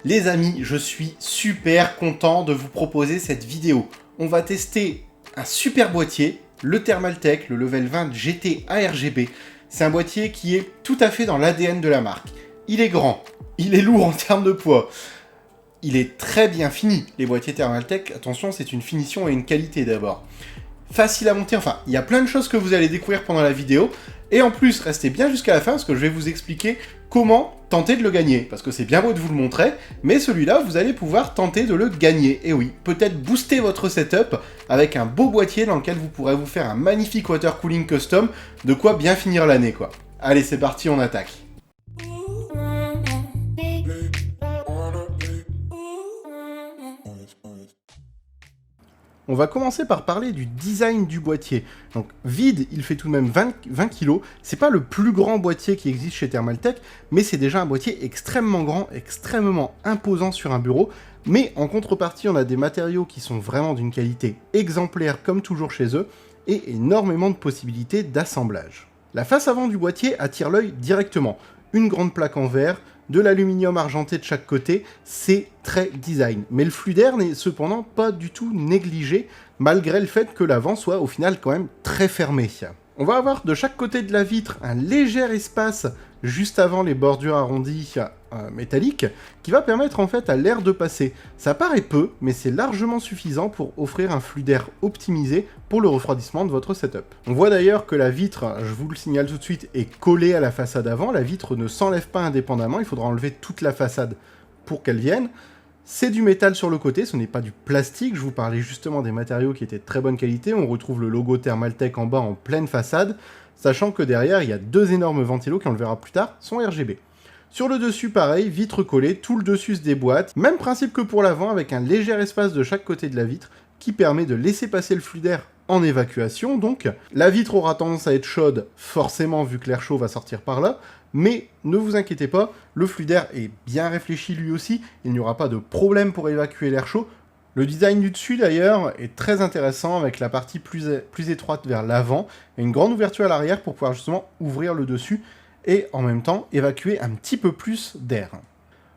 Les amis, je suis super content de vous proposer cette vidéo. On va tester un super boîtier, le Thermaltake, le Level 20 GT ARGB. C'est un boîtier qui est tout à fait dans l'ADN de la marque. Il est grand, il est lourd en termes de poids. Il est très bien fini. Les boîtiers Thermaltake, attention, c'est une finition et une qualité d'abord. Facile à monter, enfin, il y a plein de choses que vous allez découvrir pendant la vidéo. Et en plus, restez bien jusqu'à la fin parce que je vais vous expliquer comment tenter de le gagner. Parce que c'est bien beau de vous le montrer, mais celui-là, vous allez pouvoir tenter de le gagner. Et oui, peut-être booster votre setup avec un beau boîtier dans lequel vous pourrez vous faire un magnifique water cooling custom, de quoi bien finir l'année, quoi. Allez, c'est parti, on attaque. On va commencer par parler du design du boîtier. Donc vide, il fait tout de même 20 kg. C'est pas le plus grand boîtier qui existe chez Thermaltake, mais c'est déjà un boîtier extrêmement grand, extrêmement imposant sur un bureau. Mais en contrepartie, on a des matériaux qui sont vraiment d'une qualité exemplaire, comme toujours chez eux, et énormément de possibilités d'assemblage. La face avant du boîtier attire l'œil directement. Une grande plaque en verre, de l'aluminium argenté de chaque côté, c'est très design. Mais le flux d'air n'est cependant pas du tout négligé, malgré le fait que l'avant soit au final quand même très fermé. On va avoir de chaque côté de la vitre un léger espace juste avant les bordures arrondies métalliques, qui va permettre en fait à l'air de passer. Ça paraît peu, mais c'est largement suffisant pour offrir un flux d'air optimisé pour le refroidissement de votre setup. On voit d'ailleurs que la vitre, je vous le signale tout de suite, est collée à la façade avant. La vitre ne s'enlève pas indépendamment, il faudra enlever toute la façade pour qu'elle vienne. C'est du métal sur le côté, ce n'est pas du plastique, je vous parlais justement des matériaux qui étaient de très bonne qualité, on retrouve le logo Thermaltake en bas en pleine façade, sachant que derrière il y a deux énormes ventilos qui, on le verra plus tard, sont RGB. Sur le dessus pareil, vitre collée, tout le dessus se déboîte, même principe que pour l'avant avec un léger espace de chaque côté de la vitre qui permet de laisser passer le flux d'air en évacuation, donc la vitre aura tendance à être chaude, forcément vu que l'air chaud va sortir par là, mais ne vous inquiétez pas, le flux d'air est bien réfléchi lui aussi, il n'y aura pas de problème pour évacuer l'air chaud. Le design du dessus d'ailleurs est très intéressant avec la partie plus étroite vers l'avant et une grande ouverture à l'arrière pour pouvoir justement ouvrir le dessus et en même temps évacuer un petit peu plus d'air.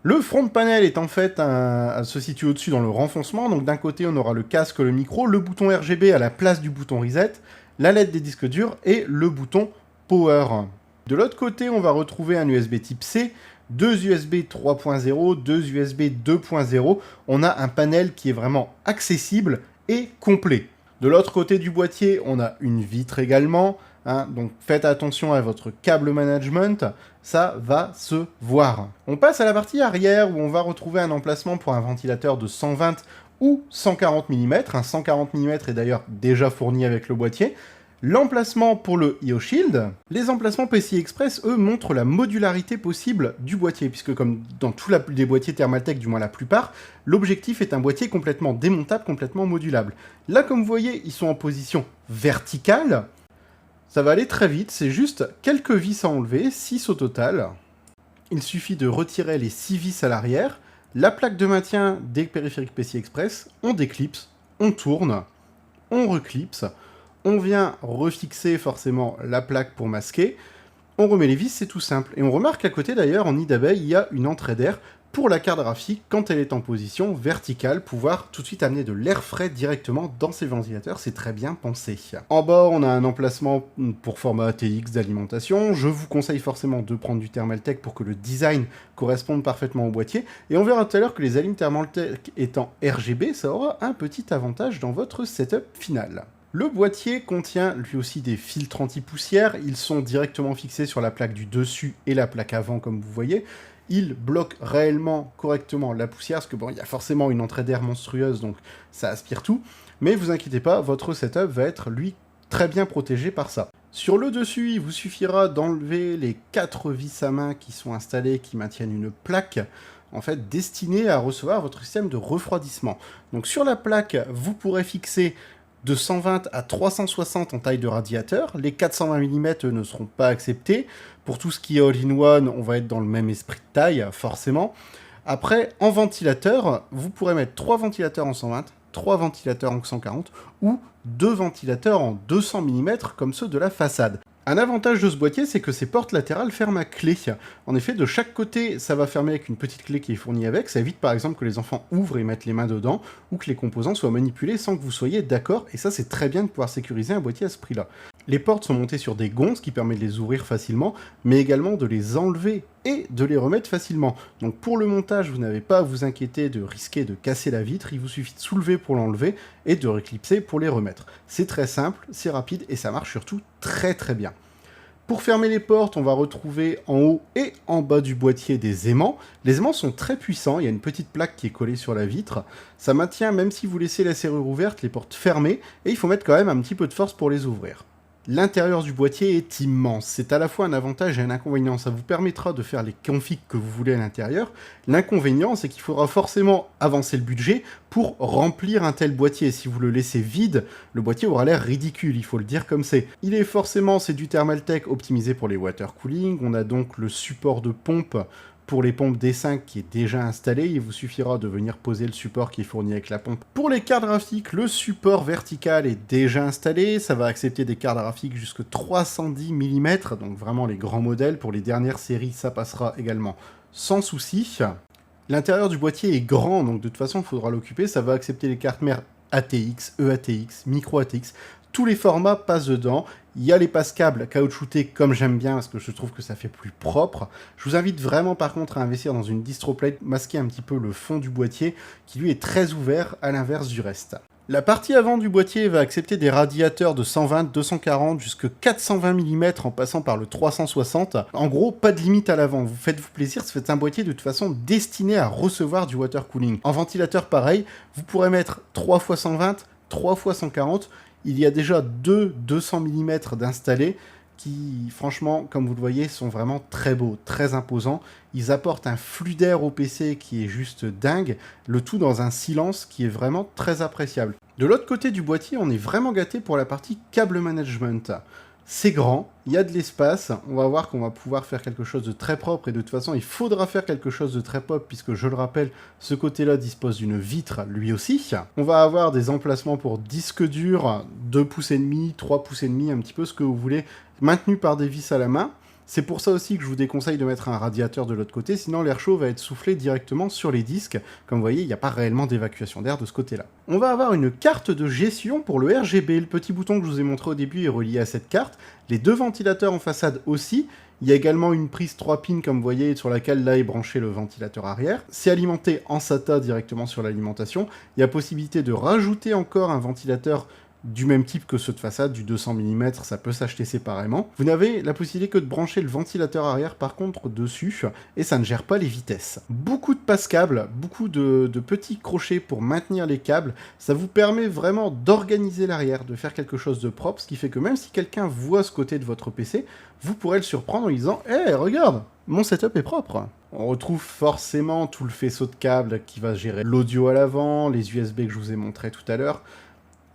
Le front panel est en fait se situe au-dessus dans le renfoncement, donc d'un côté on aura le casque, le micro, le bouton RGB à la place du bouton reset, la LED des disques durs et le bouton power. De l'autre côté on va retrouver un USB type C, deux USB 3.0, deux USB 2.0, on a un panel qui est vraiment accessible et complet. De l'autre côté du boîtier on a une vitre également, donc faites attention à votre câble management, ça va se voir. On passe à la partie arrière où on va retrouver un emplacement pour un ventilateur de 120 ou 140 mm. Un 140 mm est d'ailleurs déjà fourni avec le boîtier. L'emplacement pour le IO Shield. Les emplacements PCI Express, eux, montrent la modularité possible du boîtier, puisque comme dans tous les boîtiers Thermaltake, du moins la plupart, l'objectif est un boîtier complètement démontable, complètement modulable. Là, comme vous voyez, ils sont en position verticale. Ça va aller très vite, c'est juste quelques vis à enlever, 6 au total. Il suffit de retirer les 6 vis à l'arrière, la plaque de maintien des périphériques PCI Express, on déclipse, on tourne, on reclipse, on vient refixer forcément la plaque pour masquer, on remet les vis, c'est tout simple. Et on remarque qu'à côté d'ailleurs, en nid d'abeille, il y a une entrée d'air pour la carte graphique, quand elle est en position verticale, pouvoir tout de suite amener de l'air frais directement dans ces ventilateurs, c'est très bien pensé. En bas, on a un emplacement pour format ATX d'alimentation. Je vous conseille forcément de prendre du Thermaltake pour que le design corresponde parfaitement au boîtier. Et on verra tout à l'heure que les alignes Thermaltake étant RGB, ça aura un petit avantage dans votre setup final. Le boîtier contient lui aussi des filtres anti-poussière, ils sont directement fixés sur la plaque du dessus et la plaque avant comme vous voyez. Il bloque réellement correctement la poussière, parce que bon, il y a forcément une entrée d'air monstrueuse, donc ça aspire tout. Mais vous inquiétez pas, votre setup va être, lui, très bien protégé par ça. Sur le dessus, il vous suffira d'enlever les 4 vis à main qui sont installées, qui maintiennent une plaque, en fait, destinée à recevoir votre système de refroidissement. Donc sur la plaque, vous pourrez fixer de 120 à 360 en taille de radiateur. Les 420 mm ne seront pas acceptés. Pour tout ce qui est all-in-one, on va être dans le même esprit de taille, forcément. Après, en ventilateur, vous pourrez mettre 3 ventilateurs en 120, 3 ventilateurs en 140, ou 2 ventilateurs en 200 mm, comme ceux de la façade. Un avantage de ce boîtier, c'est que ces portes latérales ferment à clé. En effet, de chaque côté, ça va fermer avec une petite clé qui est fournie avec. Ça évite par exemple que les enfants ouvrent et mettent les mains dedans, ou que les composants soient manipulés sans que vous soyez d'accord, et ça c'est très bien de pouvoir sécuriser un boîtier à ce prix-là. Les portes sont montées sur des gonds, ce qui permet de les ouvrir facilement, mais également de les enlever et de les remettre facilement. Donc pour le montage, vous n'avez pas à vous inquiéter de risquer de casser la vitre, il vous suffit de soulever pour l'enlever et de réclipser pour les remettre. C'est très simple, c'est rapide et ça marche surtout très très bien. Pour fermer les portes, on va retrouver en haut et en bas du boîtier des aimants. Les aimants sont très puissants, il y a une petite plaque qui est collée sur la vitre. Ça maintient, même si vous laissez la serrure ouverte, les portes fermées, et il faut mettre quand même un petit peu de force pour les ouvrir. L'intérieur du boîtier est immense, c'est à la fois un avantage et un inconvénient, ça vous permettra de faire les configs que vous voulez à l'intérieur. L'inconvénient, c'est qu'il faudra forcément avancer le budget pour remplir un tel boîtier. Si vous le laissez vide, le boîtier aura l'air ridicule, il faut le dire comme c'est. C'est du Thermaltake optimisé pour les water cooling, on a donc le support de pompe pour les pompes D5 qui est déjà installé, il vous suffira de venir poser le support qui est fourni avec la pompe. Pour les cartes graphiques, le support vertical est déjà installé, ça va accepter des cartes graphiques jusqu'à 310 mm, donc vraiment les grands modèles. Pour les dernières séries, ça passera également sans souci. L'intérieur du boîtier est grand, donc de toute façon, il faudra l'occuper, ça va accepter les cartes mères ATX, EATX, micro ATX, tous les formats passent dedans. Il y a les passes-câbles caoutchoutés comme j'aime bien parce que je trouve que ça fait plus propre. Je vous invite vraiment par contre à investir dans une DistroPlate, masquer un petit peu le fond du boîtier qui lui est très ouvert à l'inverse du reste. La partie avant du boîtier va accepter des radiateurs de 120, 240 jusqu'à 420 mm en passant par le 360. En gros, pas de limite à l'avant. Vous faites-vous plaisir, c'est un boîtier de toute façon destiné à recevoir du water cooling. En ventilateur pareil, vous pourrez mettre 3 x 120, 3 x 140. Il y a déjà deux 200 mm d'installés qui, franchement, comme vous le voyez, sont vraiment très beaux, très imposants. Ils apportent un flux d'air au PC qui est juste dingue, le tout dans un silence qui est vraiment très appréciable. De l'autre côté du boîtier, on est vraiment gâté pour la partie câble management. C'est grand, il y a de l'espace, on va voir qu'on va pouvoir faire quelque chose de très propre, et de toute façon il faudra faire quelque chose de très propre, puisque je le rappelle, ce côté-là dispose d'une vitre lui aussi. On va avoir des emplacements pour disques durs, 2 pouces et demi, 3 pouces et demi, un petit peu ce que vous voulez, maintenus par des vis à la main. C'est pour ça aussi que je vous déconseille de mettre un radiateur de l'autre côté, sinon l'air chaud va être soufflé directement sur les disques. Comme vous voyez, il n'y a pas réellement d'évacuation d'air de ce côté-là. On va avoir une carte de gestion pour le RGB. Le petit bouton que je vous ai montré au début est relié à cette carte. Les deux ventilateurs en façade aussi. Il y a également une prise 3 pins, comme vous voyez, sur laquelle là est branché le ventilateur arrière. C'est alimenté en SATA directement sur l'alimentation. Il y a possibilité de rajouter encore un ventilateur du même type que ceux de façade, du 200 mm, ça peut s'acheter séparément. Vous n'avez la possibilité que de brancher le ventilateur arrière par contre dessus, et ça ne gère pas les vitesses. Beaucoup de passe-câbles, beaucoup de petits crochets pour maintenir les câbles, ça vous permet vraiment d'organiser l'arrière, de faire quelque chose de propre, ce qui fait que même si quelqu'un voit ce côté de votre PC, vous pourrez le surprendre en lui disant « Hey, regarde, mon setup est propre !» On retrouve forcément tout le faisceau de câbles qui va gérer l'audio à l'avant, les USB que je vous ai montré tout à l'heure.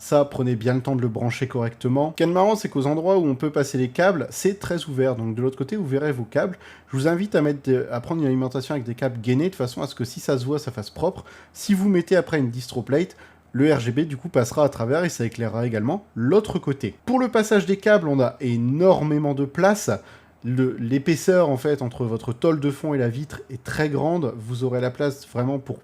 Ça, prenez bien le temps de le brancher correctement. Ce qui est marrant, c'est qu'aux endroits où on peut passer les câbles, c'est très ouvert. Donc de l'autre côté, vous verrez vos câbles. Je vous invite à prendre une alimentation avec des câbles gainés, de façon à ce que si ça se voit, ça fasse propre. Si vous mettez après une DistroPlate, le RGB du coup passera à travers et ça éclairera également l'autre côté. Pour le passage des câbles, on a énormément de place. L'épaisseur en fait entre votre tôle de fond et la vitre est très grande. Vous aurez la place vraiment pour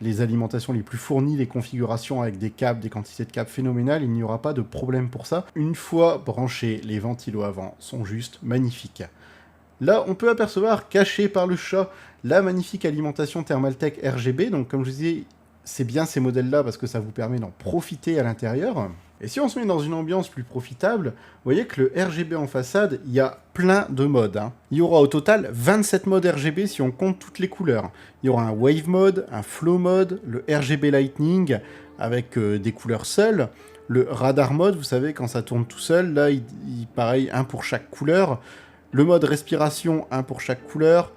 les alimentations les plus fournies, les configurations avec des câbles, des quantités de câbles phénoménales, il n'y aura pas de problème pour ça. Une fois branchés, les ventilos avant sont juste magnifiques. Là, on peut apercevoir, caché par le chat, la magnifique alimentation Thermaltake RGB. Donc comme je vous disais, c'est bien ces modèles-là parce que ça vous permet d'en profiter à l'intérieur. Et si on se met dans une ambiance plus profitable, vous voyez que le RGB en façade, il y a plein de modes. Il y aura au total 27 modes RGB si on compte toutes les couleurs. Il y aura un Wave Mode, un Flow Mode, le RGB Lightning avec des couleurs seules, le Radar Mode, vous savez, quand ça tourne tout seul, là, pareil, un pour chaque couleur. Le mode Respiration, un pour chaque couleur.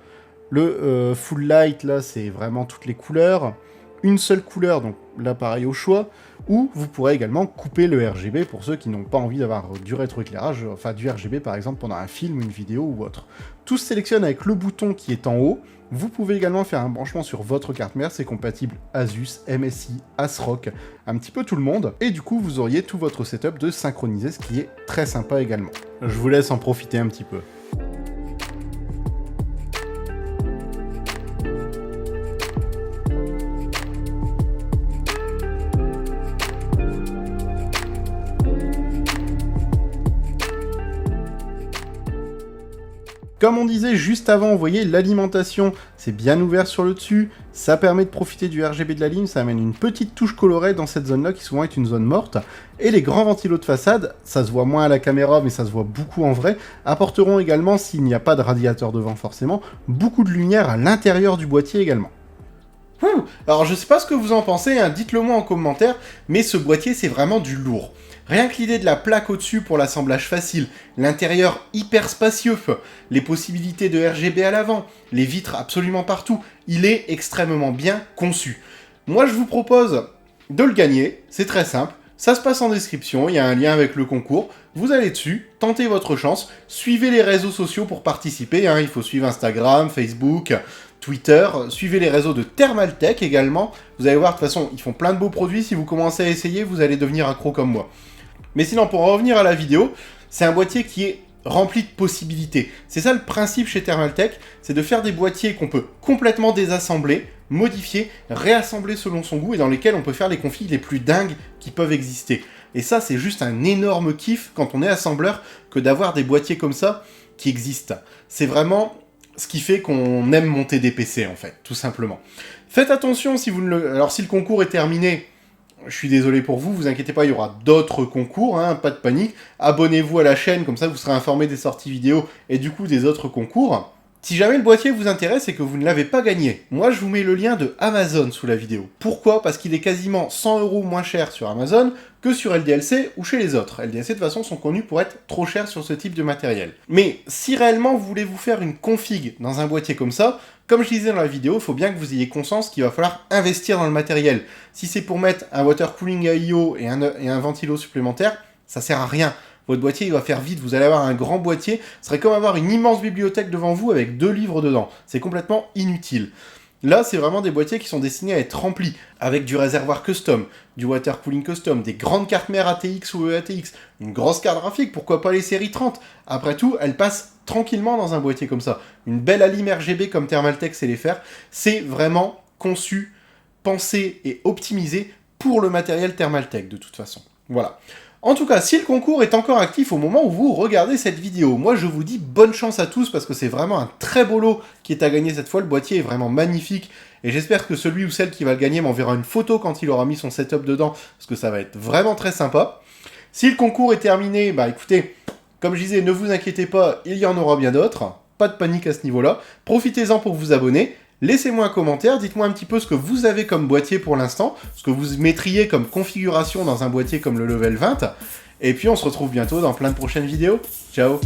Le Full Light, là, c'est vraiment toutes les couleurs. une seule couleur, donc l'appareil au choix, ou vous pourrez également couper le RGB pour ceux qui n'ont pas envie d'avoir du rétroéclairage, enfin du RGB par exemple pendant un film, une vidéo ou autre. Tout se sélectionne avec le bouton qui est en haut. Vous pouvez également faire un branchement sur votre carte mère, c'est compatible Asus, MSI, ASRock, un petit peu tout le monde, et du coup vous auriez tout votre setup de synchroniser, ce qui est très sympa également. Je vous laisse en profiter un petit peu. Comme on disait juste avant, vous voyez, l'alimentation, c'est bien ouvert sur le dessus, ça permet de profiter du RGB de la ligne, ça amène une petite touche colorée dans cette zone-là, qui souvent est une zone morte, et les grands ventilos de façade, ça se voit moins à la caméra, mais ça se voit beaucoup en vrai, apporteront également, s'il n'y a pas de radiateur devant forcément, beaucoup de lumière à l'intérieur du boîtier également. Alors je sais pas ce que vous en pensez, hein, dites-le moi en commentaire, mais ce boîtier c'est vraiment du lourd. Rien que l'idée de la plaque au-dessus pour l'assemblage facile, l'intérieur hyper spacieux, les possibilités de RGB à l'avant, les vitres absolument partout, il est extrêmement bien conçu. Moi je vous propose de le gagner, c'est très simple, ça se passe en description, il y a un lien avec le concours, vous allez dessus, tentez votre chance, suivez les réseaux sociaux pour participer, hein, il faut suivre Instagram, Facebook, Twitter, suivez les réseaux de Thermaltake également, vous allez voir, de toute façon, ils font plein de beaux produits, si vous commencez à essayer, vous allez devenir accro comme moi. Mais sinon, pour en revenir à la vidéo, c'est un boîtier qui est rempli de possibilités. C'est ça le principe chez Thermaltake, c'est de faire des boîtiers qu'on peut complètement désassembler, modifier, réassembler selon son goût, et dans lesquels on peut faire les configs les plus dingues qui peuvent exister. Et ça, c'est juste un énorme kiff quand on est assembleur, que d'avoir des boîtiers comme ça qui existent. C'est vraiment ce qui fait qu'on aime monter des PC, en fait, tout simplement. Faites attention si vous ne le... Alors, si le concours est terminé, je suis désolé pour vous, vous inquiétez pas, il y aura d'autres concours, hein, pas de panique. Abonnez-vous à la chaîne, comme ça vous serez informé des sorties vidéo et du coup des autres concours. Si jamais le boîtier vous intéresse et que vous ne l'avez pas gagné, moi je vous mets le lien de Amazon sous la vidéo. Pourquoi ? Parce qu'il est quasiment 100 € moins cher sur Amazon que sur LDLC ou chez les autres. LDLC de toute façon sont connus pour être trop chers sur ce type de matériel. Mais si réellement vous voulez vous faire une config dans un boîtier comme ça, comme je disais dans la vidéo, il faut bien que vous ayez conscience qu'il va falloir investir dans le matériel. Si c'est pour mettre un water cooling AIO et un ventilo supplémentaire, ça sert à rien. Votre boîtier, il va faire vite, vous allez avoir un grand boîtier, ce serait comme avoir une immense bibliothèque devant vous avec 2 livres dedans. C'est complètement inutile. Là, c'est vraiment des boîtiers qui sont destinés à être remplis, avec du réservoir custom, du water cooling custom, des grandes cartes mères ATX ou EATX, une grosse carte graphique, pourquoi pas les séries 30. Après tout, elles passent tranquillement dans un boîtier comme ça. Une belle alim RGB comme Thermaltake sait les faire, c'est vraiment conçu, pensé et optimisé pour le matériel Thermaltake de toute façon. Voilà. En tout cas, si le concours est encore actif au moment où vous regardez cette vidéo, moi je vous dis bonne chance à tous parce que c'est vraiment un très beau lot qui est à gagner cette fois. Le boîtier est vraiment magnifique et j'espère que celui ou celle qui va le gagner m'enverra une photo quand il aura mis son setup dedans parce que ça va être vraiment très sympa. Si le concours est terminé, bah écoutez, comme je disais, ne vous inquiétez pas, il y en aura bien d'autres. Pas de panique à ce niveau-là. Profitez-en pour vous abonner. Laissez-moi un commentaire, dites-moi un petit peu ce que vous avez comme boîtier pour l'instant, ce que vous mettriez comme configuration dans un boîtier comme le Level 20, et puis on se retrouve bientôt dans plein de prochaines vidéos. Ciao!